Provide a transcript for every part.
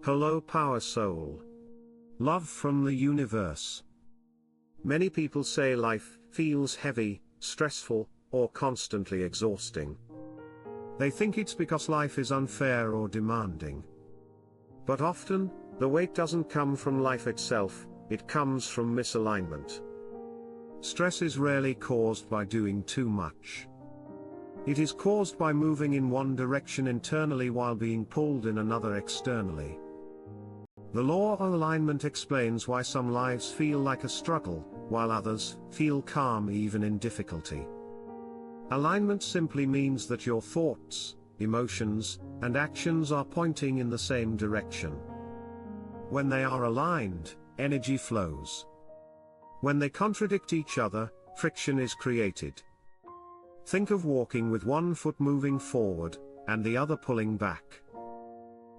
Hello Power Soul. Love from the universe. Many people say life feels heavy, stressful, or constantly exhausting. They think it's because life is unfair or demanding. But often, the weight doesn't come from life itself, it comes from misalignment. Stress is rarely caused by doing too much. It is caused by moving in one direction internally while being pulled in another externally. The law of alignment explains why some lives feel like a struggle, while others feel calm even in difficulty. Alignment simply means that your thoughts, emotions, and actions are pointing in the same direction. When they are aligned, energy flows. When they contradict each other, friction is created. Think of walking with one foot moving forward, and the other pulling back.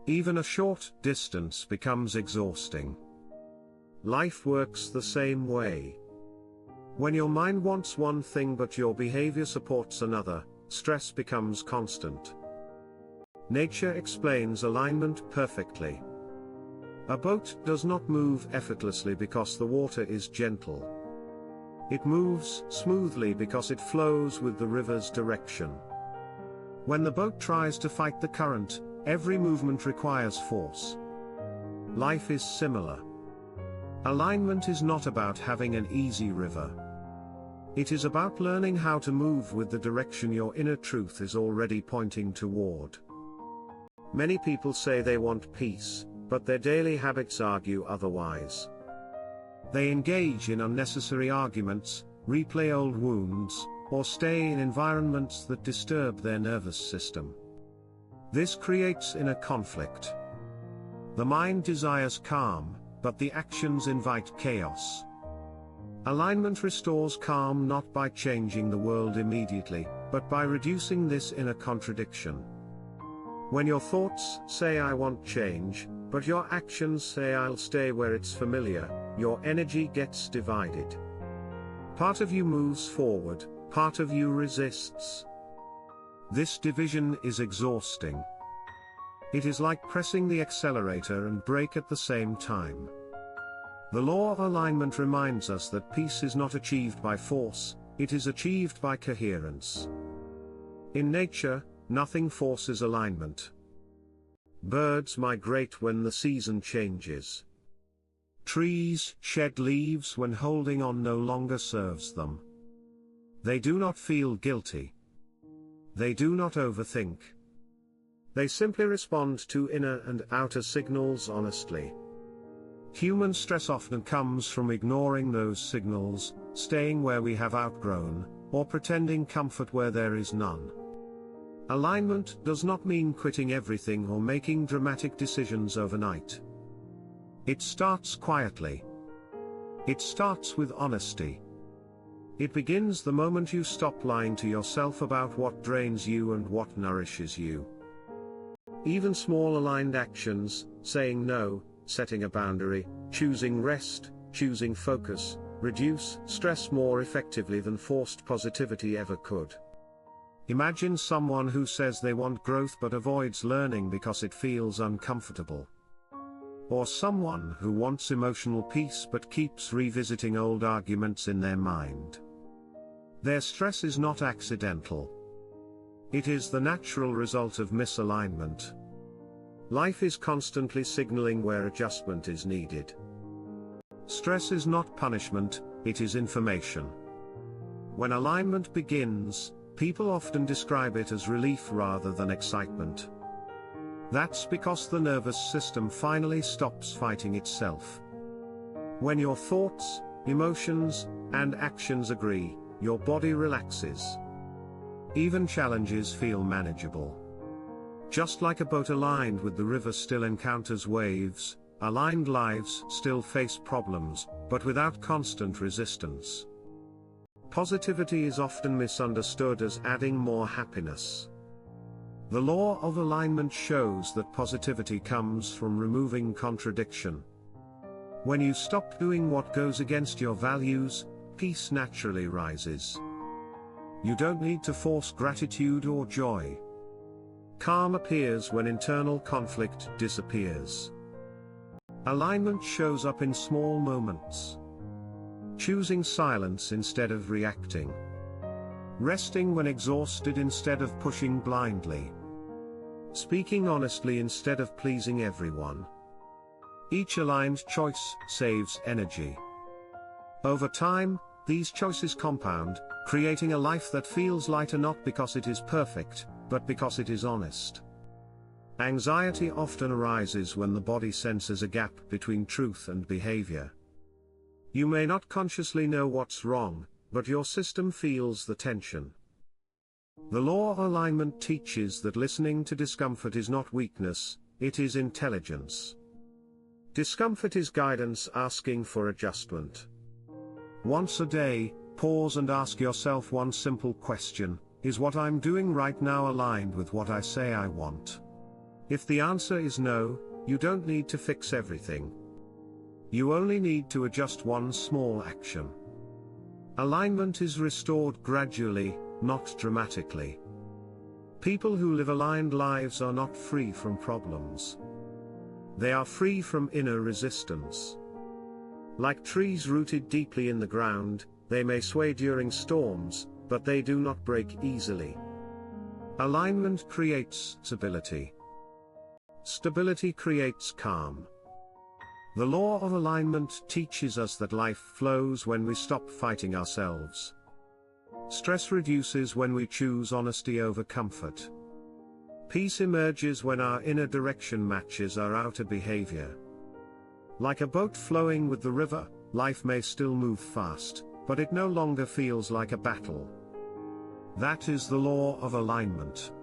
Even a short distance becomes exhausting. Life works the same way. When your mind wants one thing but your behavior supports another, stress becomes constant. Nature explains alignment perfectly. A boat does not move effortlessly because the water is gentle. It moves smoothly because it flows with the river's direction. When the boat tries to fight the current, every movement requires force. Life is similar. Alignment is not about having an easy river. It is about learning how to move with the direction your inner truth is already pointing toward. Many people say they want peace, but their daily habits argue otherwise. They engage in unnecessary arguments, replay old wounds, or stay in environments that disturb their nervous system. This creates inner conflict. The mind desires calm, but the actions invite chaos. Alignment restores calm not by changing the world immediately, but by reducing this inner contradiction. When your thoughts say I want change, but your actions say I'll stay where it's familiar, your energy gets divided. Part of you moves forward, part of you resists. This division is exhausting. It is like pressing the accelerator and brake at the same time. The law of alignment reminds us that peace is not achieved by force, it is achieved by coherence. In nature, nothing forces alignment. Birds migrate when the season changes. Trees shed leaves when holding on no longer serves them. They do not feel guilty. They do not overthink. They simply respond to inner and outer signals honestly. Human stress often comes from ignoring those signals, staying where we have outgrown, or pretending comfort where there is none. Alignment does not mean quitting everything or making dramatic decisions overnight. It starts quietly. It starts with honesty. It begins the moment you stop lying to yourself about what drains you and what nourishes you. Even small aligned actions, saying no, setting a boundary, choosing rest, choosing focus, reduce stress more effectively than forced positivity ever could. Imagine someone who says they want growth but avoids learning because it feels uncomfortable. Or someone who wants emotional peace but keeps revisiting old arguments in their mind. Their stress is not accidental. It is the natural result of misalignment. Life is constantly signaling where adjustment is needed. Stress is not punishment, it is information. When alignment begins, people often describe it as relief rather than excitement. That's because the nervous system finally stops fighting itself. When your thoughts, emotions, and actions agree, your body relaxes. Even challenges feel manageable. Just like a boat aligned with the river still encounters waves, aligned lives still face problems, but without constant resistance. Positivity is often misunderstood as adding more happiness. The law of alignment shows that positivity comes from removing contradiction. When you stop doing what goes against your values, peace naturally rises. You don't need to force gratitude or joy. Calm appears when internal conflict disappears. Alignment shows up in small moments. Choosing silence instead of reacting. Resting when exhausted instead of pushing blindly. Speaking honestly instead of pleasing everyone. Each aligned choice saves energy. Over time, these choices compound, creating a life that feels lighter not because it is perfect, but because it is honest. Anxiety often arises when the body senses a gap between truth and behavior. You may not consciously know what's wrong, but your system feels the tension. The law of alignment teaches that listening to discomfort is not weakness, it is intelligence. Discomfort is guidance asking for adjustment. Once a day, pause and ask yourself one simple question: is what I'm doing right now aligned with what I say I want? If the answer is no, you don't need to fix everything. You only need to adjust one small action. Alignment is restored gradually, not dramatically. People who live aligned lives are not free from problems. They are free from inner resistance. Like trees rooted deeply in the ground, they may sway during storms, but they do not break easily. Alignment creates stability. Stability creates calm. The law of alignment teaches us that life flows when we stop fighting ourselves. Stress reduces when we choose honesty over comfort. Peace emerges when our inner direction matches our outer behavior. Like a boat flowing with the river, life may still move fast, but it no longer feels like a battle. That is the law of alignment.